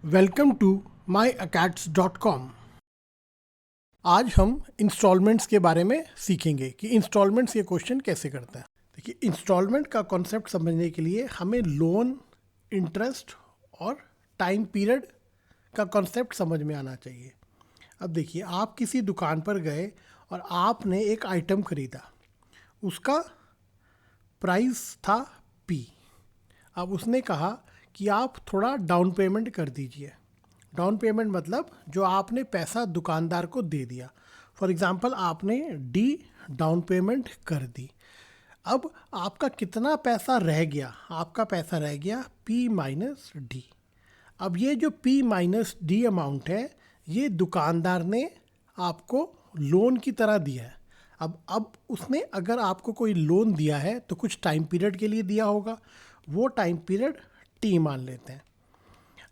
Welcome to myacats.com। आज हम installments के बारे में सीखेंगे कि इंस्टॉलमेंट्स ये क्वेश्चन कैसे करता है। देखिए, इंस्टॉलमेंट का कॉन्सेप्ट समझने के लिए हमें लोन, इंटरेस्ट और टाइम पीरियड का कॉन्सेप्ट समझ में आना चाहिए। अब देखिए, आप किसी दुकान पर गए और आपने एक आइटम खरीदा, उसका प्राइस था पी। अब उसने कहा कि आप थोड़ा डाउन पेमेंट कर दीजिए। डाउन पेमेंट मतलब जो आपने पैसा दुकानदार को दे दिया। फॉर एग्ज़ाम्पल, आपने डी डाउन पेमेंट कर दी। अब आपका कितना पैसा रह गया? आपका पैसा रह गया पी माइनस डी। अब ये जो पी माइनस डी अमाउंट है, ये दुकानदार ने आपको लोन की तरह दिया है। अब उसने अगर आपको कोई लोन दिया है तो कुछ टाइम पीरियड के लिए दिया होगा। वो टाइम पीरियड टी मान लेते हैं।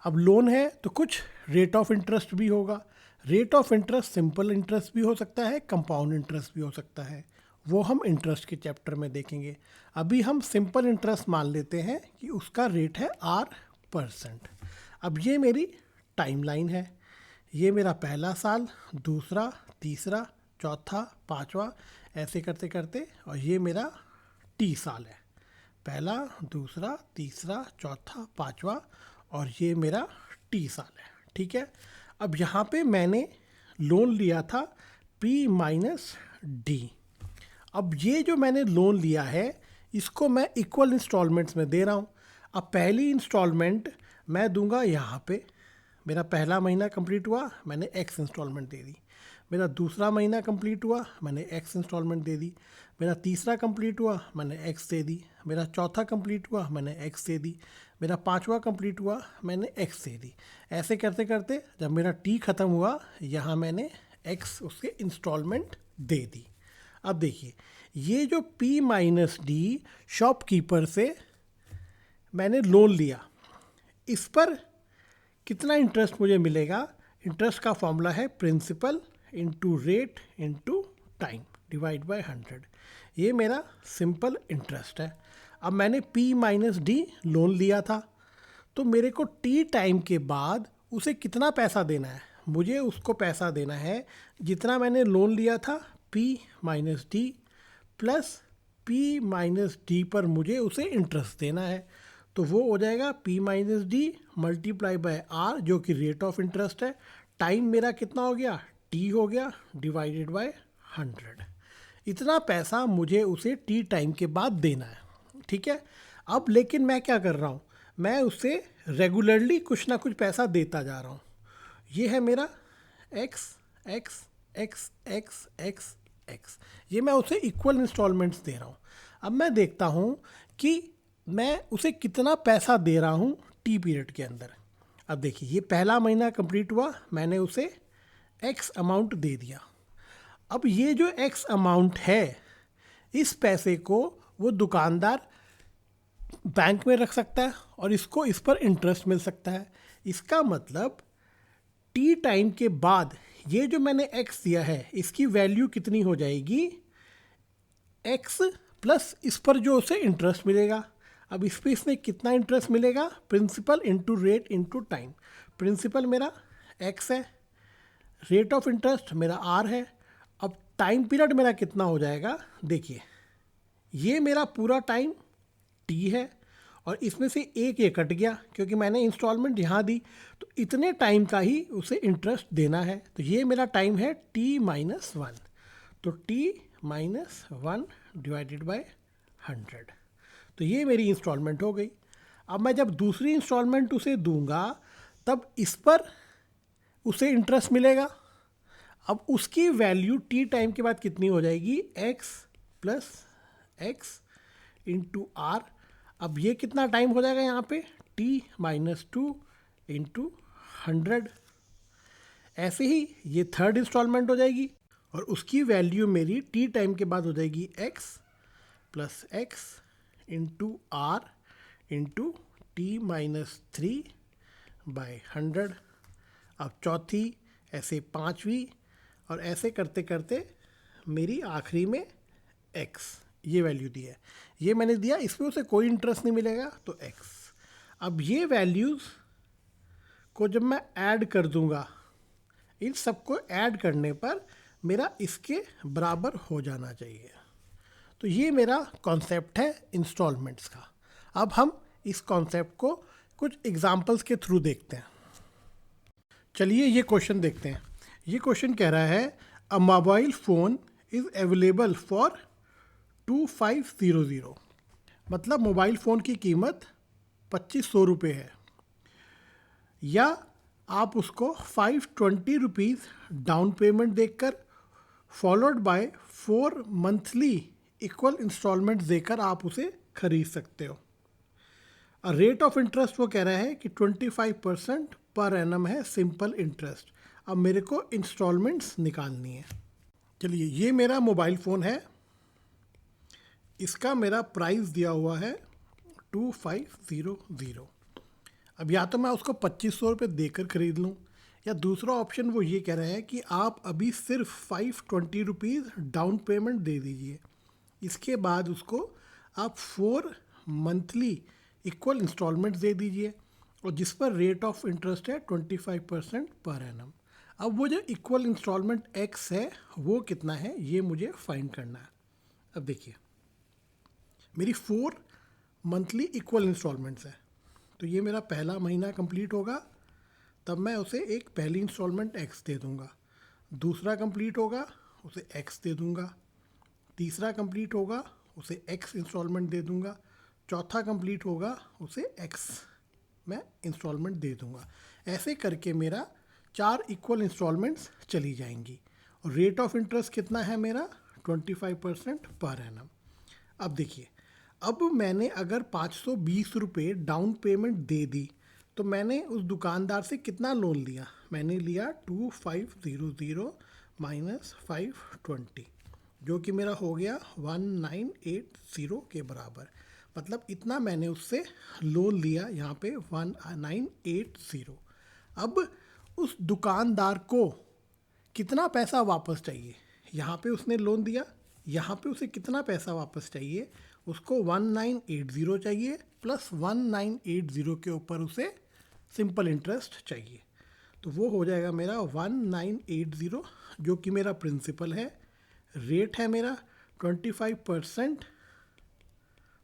अब लोन है तो कुछ रेट ऑफ इंटरेस्ट भी होगा। Rate of interest simple interest भी हो सकता है, कंपाउंड इंटरेस्ट भी हो सकता है। वो हम इंटरेस्ट के चैप्टर में देखेंगे। अभी हम सिंपल इंटरेस्ट मान लेते हैं कि उसका रेट है R%। अब ये मेरी टाइमलाइन है। ये मेरा पहला साल, दूसरा, तीसरा, चौथा, पांचवा, ऐसे करते करते, और ये मेरा टी साल है। पहला, दूसरा, तीसरा, चौथा, पांचवा, और ये मेरा टी साल है। ठीक है। अब यहाँ पे मैंने लोन लिया था पी माइनस डी। अब ये जो मैंने लोन लिया है, इसको मैं इक्वल इंस्टॉलमेंट्स में दे रहा हूँ। अब पहली इंस्टॉलमेंट मैं दूंगा यहाँ पे। मेरा पहला महीना कंप्लीट हुआ, मैंने एक्स इंस्टॉलमेंट दे दी। मेरा दूसरा महीना कंप्लीट हुआ, मैंने एक्स इंस्टॉलमेंट दे दी। मेरा तीसरा कंप्लीट हुआ, मैंने एक्स दे दी। मेरा चौथा कंप्लीट हुआ, मैंने एक्स दे दी। मेरा पांचवा कंप्लीट हुआ, मैंने एक्स दे दी। ऐसे करते करते जब मेरा टी ख़त्म हुआ, यहाँ मैंने एक्स उसके इंस्टॉलमेंट दे दी। अब देखिए, ये जो पी माइनस डी शॉपकीपर से मैंने लोन लिया, इस पर कितना इंटरेस्ट मुझे मिलेगा? इंटरेस्ट का फॉर्मूला है principal into rate into time divide by 100। ये मेरा सिंपल इंटरेस्ट है। अब मैंने पी माइनस डी लोन लिया था, तो मेरे को टी टाइम के बाद उसे कितना पैसा देना है? मुझे उसको पैसा देना है जितना मैंने लोन लिया था, P minus D plus P minus D पर मुझे उसे इंटरेस्ट देना है। तो वो हो जाएगा P minus D multiply by R, जो कि रेट ऑफ इंटरेस्ट है। टाइम मेरा कितना हो गया? टी हो गया, डिवाइडेड बाय 100। इतना पैसा मुझे उसे टी टाइम के बाद देना है। ठीक है। अब लेकिन मैं क्या कर रहा हूँ? मैं उसे रेगुलरली कुछ ना कुछ पैसा देता जा रहा हूँ। ये है मेरा x x x x x x. ये मैं उसे इक्वल इंस्टॉलमेंट्स दे रहा हूँ। अब मैं देखता हूँ कि मैं उसे कितना पैसा दे रहा हूँ टी पीरियड के अंदर। अब देखिए, ये पहला महीना कंप्लीट हुआ, मैंने उसे एक्स अमाउंट दे दिया। अब ये जो एक्स अमाउंट है, इस पैसे को वो दुकानदार बैंक में रख सकता है और इसको इस पर इंटरेस्ट मिल सकता है। इसका मतलब टी टाइम के बाद ये जो मैंने एक्स दिया है, इसकी वैल्यू कितनी हो जाएगी? एक्स प्लस इस पर जो उसे इंटरेस्ट मिलेगा। अब इस पर इसमें कितना इंटरेस्ट मिलेगा? Principal into rate into time. Principal मेरा एक्स है, रेट ऑफ इंटरेस्ट मेरा आर है। अब टाइम पीरियड मेरा कितना हो जाएगा? देखिए, ये मेरा पूरा टाइम टी है और इसमें से एक ये कट गया क्योंकि मैंने इंस्टॉलमेंट यहाँ दी, तो इतने टाइम का ही उसे इंटरेस्ट देना है। तो ये मेरा टाइम है टी माइनस 1। तो टी माइनस 1 डिवाइडेड बाय 100। तो ये मेरी इंस्टॉलमेंट हो गई। अब मैं जब दूसरी इंस्टॉलमेंट उसे दूंगा, तब इस पर उसे इंटरेस्ट मिलेगा। अब उसकी वैल्यू टी टाइम के बाद कितनी हो जाएगी? X plus X into R. अब ये कितना टाइम हो जाएगा यहाँ पे? T minus 2 into 100। ऐसे ही ये थर्ड इंस्टॉलमेंट हो जाएगी और उसकी वैल्यू मेरी टी टाइम के बाद हो जाएगी X plus X into R into T minus 3 by 100। अब चौथी, ऐसे पांचवी, और ऐसे करते करते मेरी आखिरी में एक्स ये वैल्यू दी है। ये मैंने दिया, इसमें उसे कोई इंटरेस्ट नहीं मिलेगा, तो एक्स। अब ये वैल्यूज़ को जब मैं ऐड कर दूंगा, इन सबको ऐड करने पर मेरा इसके बराबर हो जाना चाहिए। तो ये मेरा कॉन्सेप्ट है इंस्टॉलमेंट्स का। अब हम इस कॉन्सेप्ट को कुछ एग्जांपल्स के थ्रू देखते हैं। चलिए ये क्वेश्चन देखते हैं। ये क्वेश्चन कह रहा है अ mobile phone is available for 2500। मतलब मोबाइल फ़ोन की कीमत 2500 रुपये है, या आप उसको 520 रुपीज़ डाउन पेमेंट देकर followed by 4 monthly equal instalment देकर आप उसे खरीद सकते हो। रेट ऑफ इंटरेस्ट वो कह रहा है कि 25% पर एनम है, सिंपल इंटरेस्ट। अब मेरे को इंस्टॉलमेंट्स निकालनी है। चलिए ये मेरा मोबाइल फ़ोन है, इसका मेरा प्राइस दिया हुआ है 2500। अब या तो मैं उसको 2500 रुपये देकर ख़रीद लूँ, या दूसरा ऑप्शन वो ये कह रहा है कि आप अभी सिर्फ 520 रुपीज़ डाउन पेमेंट दे दीजिए, इसके बाद उसको आप 4 मंथली इक्वल इंस्टॉलमेंट दे दीजिए, और जिस पर रेट ऑफ इंटरेस्ट है 25% पर एनम। अब वो जो इक्वल इंस्टॉलमेंट एक्स है वो कितना है, ये मुझे फाइंड करना है। अब देखिए मेरी 4 मंथली इक्वल इंस्टॉलमेंट्स है, तो ये मेरा पहला महीना कंप्लीट होगा, तब मैं उसे एक पहली इंस्टॉलमेंट एक्स दे दूँगा। दूसरा कंप्लीट होगा, उसे एक्स दे दूँगा। तीसरा कंप्लीट होगा, उसे एक्स इंस्टॉलमेंट दे दूँगा। चौथा कंप्लीट होगा, उसे एक्स मैं इंस्टॉलमेंट दे दूँगा। ऐसे करके मेरा 4 इक्वल इंस्टॉलमेंट्स चली जाएंगी, और रेट ऑफ इंटरेस्ट कितना है मेरा 25% पर एनम। अब देखिए, अब मैंने अगर 520 रुपये डाउन पेमेंट दे दी, तो मैंने उस दुकानदार से कितना लोन लिया, मैंने लिया 2500 माइनस 520, जो कि मेरा हो गया 1980 के बराबर। मतलब इतना मैंने उससे लोन लिया, यहाँ पे 1980। अब उस दुकानदार को कितना पैसा वापस चाहिए, यहाँ पे उसने लोन दिया, यहाँ पे उसे कितना पैसा वापस चाहिए, उसको 1980 चाहिए, प्लस 1980 के ऊपर उसे सिंपल इंटरेस्ट चाहिए। तो वो हो जाएगा मेरा 1980, जो कि मेरा प्रिंसिपल है। रेट है मेरा 25%,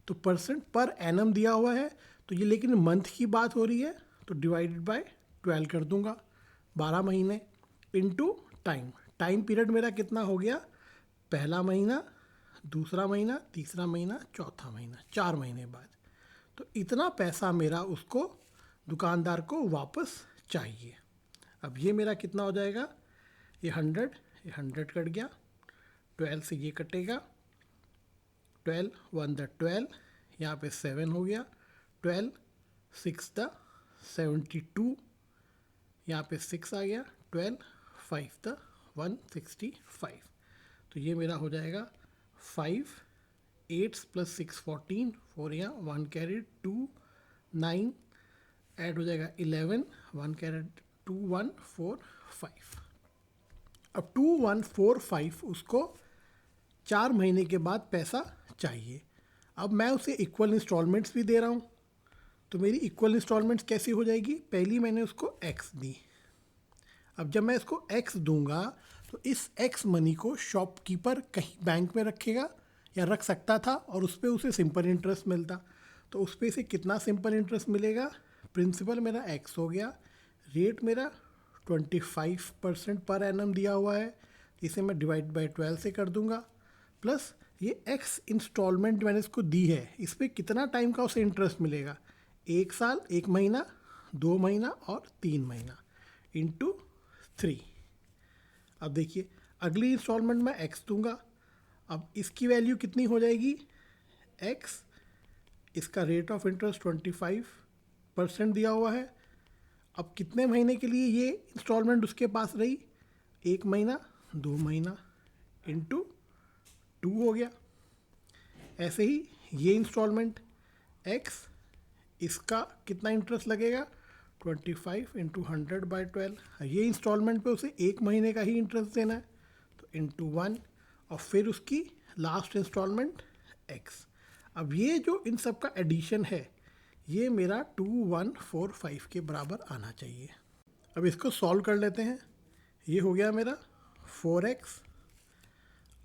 तो परसेंट पर एनम दिया हुआ है, तो ये लेकिन मंथ की बात हो रही है, तो डिवाइडेड बाय 12 कर दूंगा, 12 महीने इनटू टाइम। टाइम पीरियड मेरा कितना हो गया, पहला महीना, दूसरा महीना, तीसरा महीना, चौथा महीना, 4 महीने बाद। तो इतना पैसा मेरा उसको दुकानदार को वापस चाहिए। अब ये मेरा कितना हो जाएगा, ये 100 कट गया, 12 से ये कटेगा, 12 1 द 12, यहाँ पे 7 हो गया, 12 6 द 72, यहाँ पे 6 आ गया, 12 5 द 165। तो ये मेरा हो जाएगा 5 8 प्लस 6 14, 4 यहाँ 1 कैरेट 2 9, ऐड हो जाएगा 11, 1 कैरेट 2 1 4 5। अब 2 1 4 5 उसको 4 महीने के बाद पैसा चाहिए। अब मैं उसे इक्वल इंस्टॉलमेंट्स भी दे रहा हूँ, तो मेरी इक्वल इंस्टॉलमेंट्स कैसी हो जाएगी, पहली मैंने उसको एक्स दी। अब जब मैं इसको एक्स दूंगा, तो इस एक्स मनी को शॉपकीपर कहीं बैंक में रखेगा या रख सकता था, और उस पर उसे सिंपल इंटरेस्ट मिलता। तो उस पर से कितना सिंपल इंटरेस्ट मिलेगा, प्रिंसिपल मेरा एक्स हो गया, रेट मेरा 25% पर एनम दिया हुआ है, इसे मैं डिवाइड बाय 12 से कर दूंगा, प्लस ये एक्स इंस्टॉलमेंट मैंने इसको दी है, इस पर कितना टाइम का उसे इंटरेस्ट मिलेगा, 1 साल, 1 महीना, 2 महीना और 3 महीना, इंटू 3। अब देखिए अगली इंस्टॉलमेंट मैं एक्स दूंगा। अब इसकी वैल्यू कितनी हो जाएगी, एक्स, इसका रेट ऑफ इंटरेस्ट 25% दिया हुआ है। अब कितने महीने के लिए ये इंस्टॉलमेंट उसके पास रही, 1 महीना, 2 महीना, इंटू 2 हो गया। ऐसे ही ये इंस्टॉलमेंट एक्स, इसका कितना इंटरेस्ट लगेगा, 25 इंटू 100/12। ये इंस्टॉलमेंट पे उसे 1 महीने का ही इंटरेस्ट देना है, तो इंटू 1, और फिर उसकी लास्ट इंस्टॉलमेंट एक्स। अब ये जो इन सब का एडिशन है, ये मेरा 2145 के बराबर आना चाहिए। अब इसको सॉल्व कर लेते हैं। ये हो गया मेरा 4x।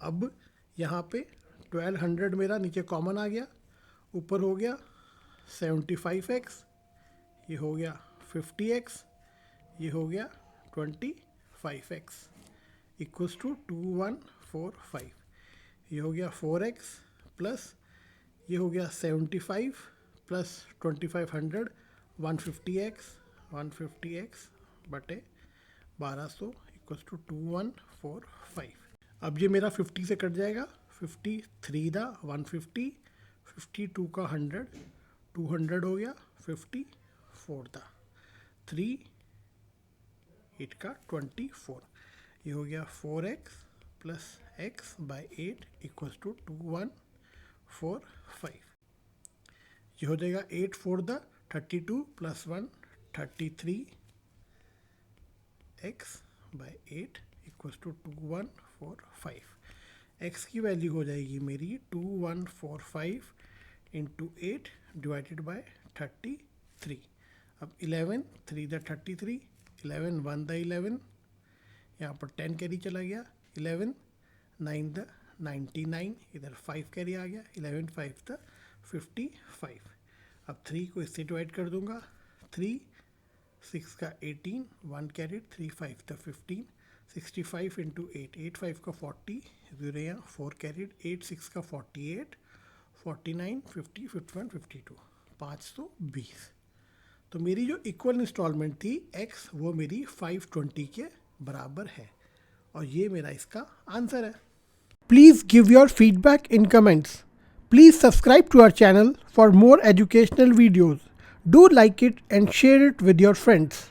अब यहाँ पे 1200 मेरा नीचे कॉमन आ गया, ऊपर हो गया 75x, ये हो गया 50x, ये हो गया 25x इक्वल्स टू 2145। ये हो गया 4x प्लस ये हो गया 75 प्लस 2500 150x बटे 1200 इक्वल्स टू 2145। अब ये मेरा 50 से कट जाएगा, 53 दा 150, 52 का 100, 200 हो गया, 54 दा 3, 8 का 24। ये हो गया 4x plus x by 8 equals to 2145। ये हो जाएगा 8 4 दा 32 plus 1 33 x by 8 equals to 2145। x की वैल्यू हो जाएगी मेरी 2145 इंटू 8 डिवाइडेड बाई 33। अब 11 3 दा 33, 11 1 दा 11, यहाँ पर 10 कैरी चला गया, 11 9 दा 99, इधर 5 कैरी आ गया, 11 5 दा 55। अब 3 को इससे डिवाइड कर दूंगा, 3 6 का 18, 1 कैरी, 3 5 दा 15, 65 इंटू 8, 8 5 का 40, 0 यहाँ 4 कैरीड, 8 6 का 48, 49 50 51 52, 520। तो मेरी जो इक्वल इंस्टॉलमेंट थी x वो मेरी 520 के बराबर है, और ये मेरा इसका आंसर है। Please give your feedback in comments. Please subscribe to our channel for more educational videos. Do like it and share it with your friends.